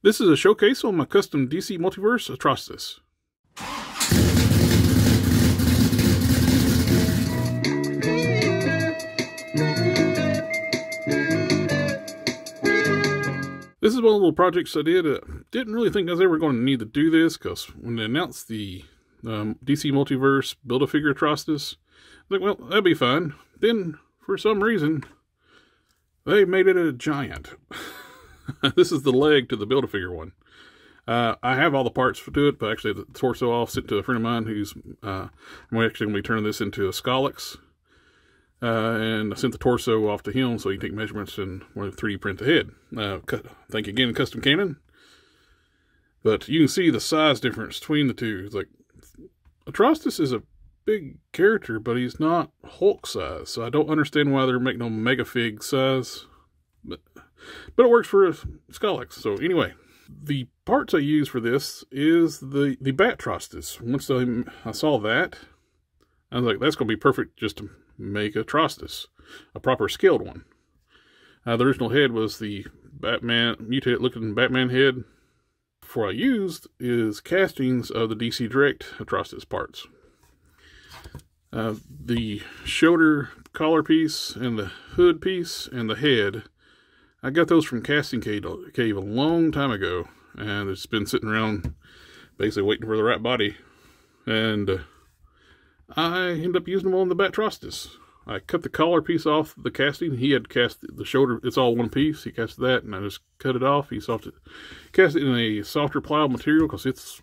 This is a showcase on my custom DC Multiverse Atrocitus. This is one of the little projects I did. Didn't really think I was ever going to need to do this, because when they announced the DC Multiverse Build-A-Figure Atrocitus, I was like, well, that'd be fun. Then, for some reason, they made it a giant. This is the leg to the Build-A-Figure one. I have all the parts to it, but actually the torso I'll sent to a friend of mine who's, I'm actually going to be turning this into a Scolex. And I sent the torso off to him so he can take measurements and 3D print the head. Thank you again, Custom Cannon. But you can see the size difference between the two. It's like, Atrocitus is a big character, but he's not Hulk size. So I don't understand why they're making him mega fig size. But it works for a Scolex. So anyway, the parts I use for this is the Batrocitus. Once I saw that, I was like, that's going to be perfect just to make a Atrocitus, a proper scaled one. The original head was the Batman, mutated looking Batman head. What I used is castings of the DC Direct Atrocitus parts. The shoulder collar piece and the hood piece and the head, I got those from Casting Cave a long time ago, and it's been sitting around basically waiting for the right body. And I ended up using them on the Batrocitus. I cut the collar piece off the casting. He had cast the shoulder. It's all one piece. He casted that, and I just cut it off. He cast it in a softer pliable material because it's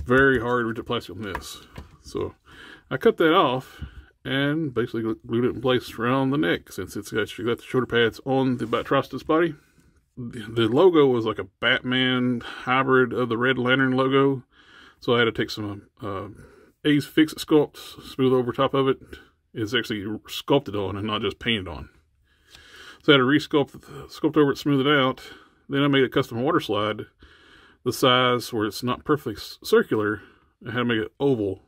very hard rigid plastic on this. So I cut that off and basically glued it in place around the neck, since it's got the shoulder pads on the Batrocitus body. The logo was like a Batman hybrid of the Red Lantern logo, so I had to take some Ace Fix-It sculpt, smooth over top of it. It's actually sculpted on and not just painted on. So I had to sculpt over it, smooth it out. Then I made a custom water slide, the size where it's not perfectly circular. I had to make it oval,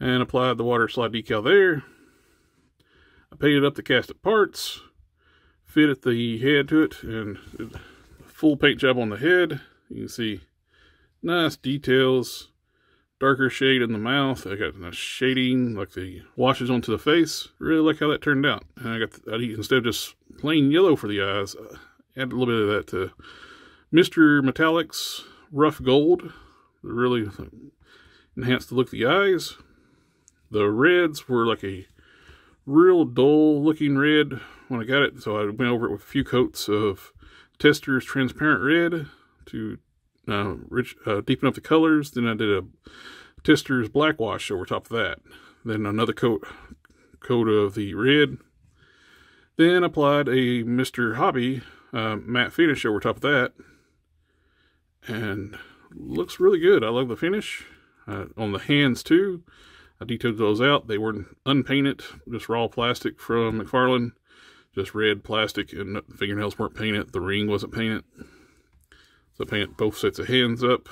and applied the water slide decal there. I painted up the casted parts, fitted the head to it, and full paint job on the head. You can see nice details. Darker shade in the mouth. I got nice shading, like the washes onto the face. Really like how that turned out. And I got instead of just plain yellow for the eyes, I added a little bit of that to Mr. Metallics Rough Gold. Really enhanced the look of the eyes. The reds were like a real dull looking red when I got it, so I went over it with a few coats of Tester's Transparent Red to deepen up the colors. Then I did a Tester's Black Wash over top of that. Then another coat of the red. Then applied a Mr. Hobby matte finish over top of that. And looks really good. I love the finish. On the hands too, I detailed those out. They weren't unpainted, just raw plastic from McFarlane. Just red plastic, and the fingernails weren't painted. The ring wasn't painted. So I painted both sets of hands up.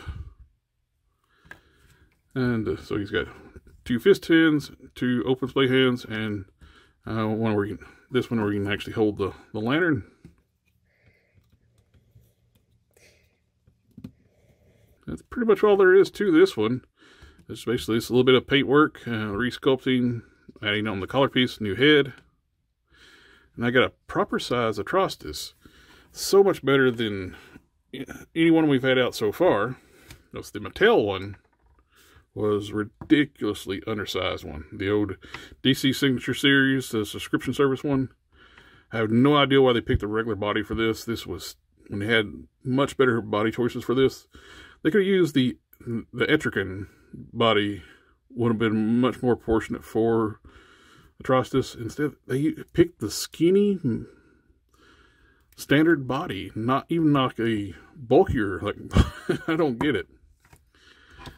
And so he's got 2 fist hands, 2 open splay hands, and one where this one where you can actually hold the lantern. That's pretty much all there is to this one. It's basically a little bit of paint work, resculpting, adding on the collar piece, new head. And I got a proper size Atrocitus. So much better than any one we've had out so far. Notice the Mattel one was ridiculously undersized one. The old DC Signature Series, the subscription service one. I have no idea why they picked the regular body for this. This was, when they had much better body choices for this, they could have used the Etrigan body, would have been much more proportionate for Atrocitus. Instead, they picked the skinny standard body, not even like a bulkier, like, I don't get it.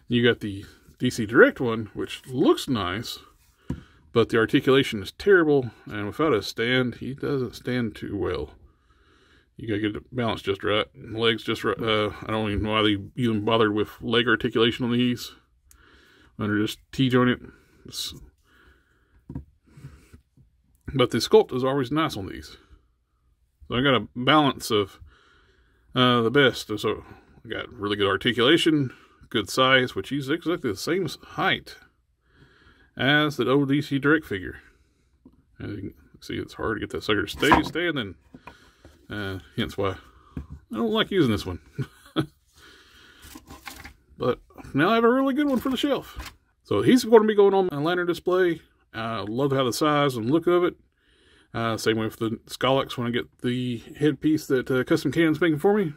You got the DC Direct one, which looks nice, but the articulation is terrible, and without a stand, he doesn't stand too well. You gotta get the balance just right, and legs just right. I don't even know why they even bothered with leg articulation on these. Under just T-jointed. But the sculpt is always nice on these. So I got a balance of the best. So I got really good articulation, good size, which he's exactly the same height as the old DC Direct figure. And you can see it's hard to get that sucker to stay standing. Hence why I don't like using this one. But now I have a really good one for the shelf. So he's going to be going on my lantern display. I love how the size and look of it. Same way with the Scolex when I get the headpiece that Custom Canon's making for me.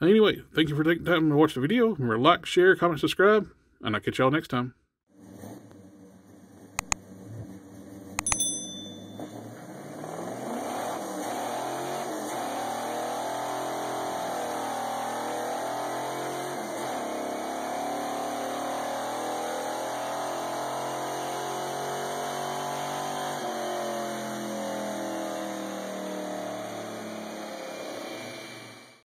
Anyway, thank you for taking time to watch the video. Remember to like, share, comment, subscribe, and I'll catch y'all next time.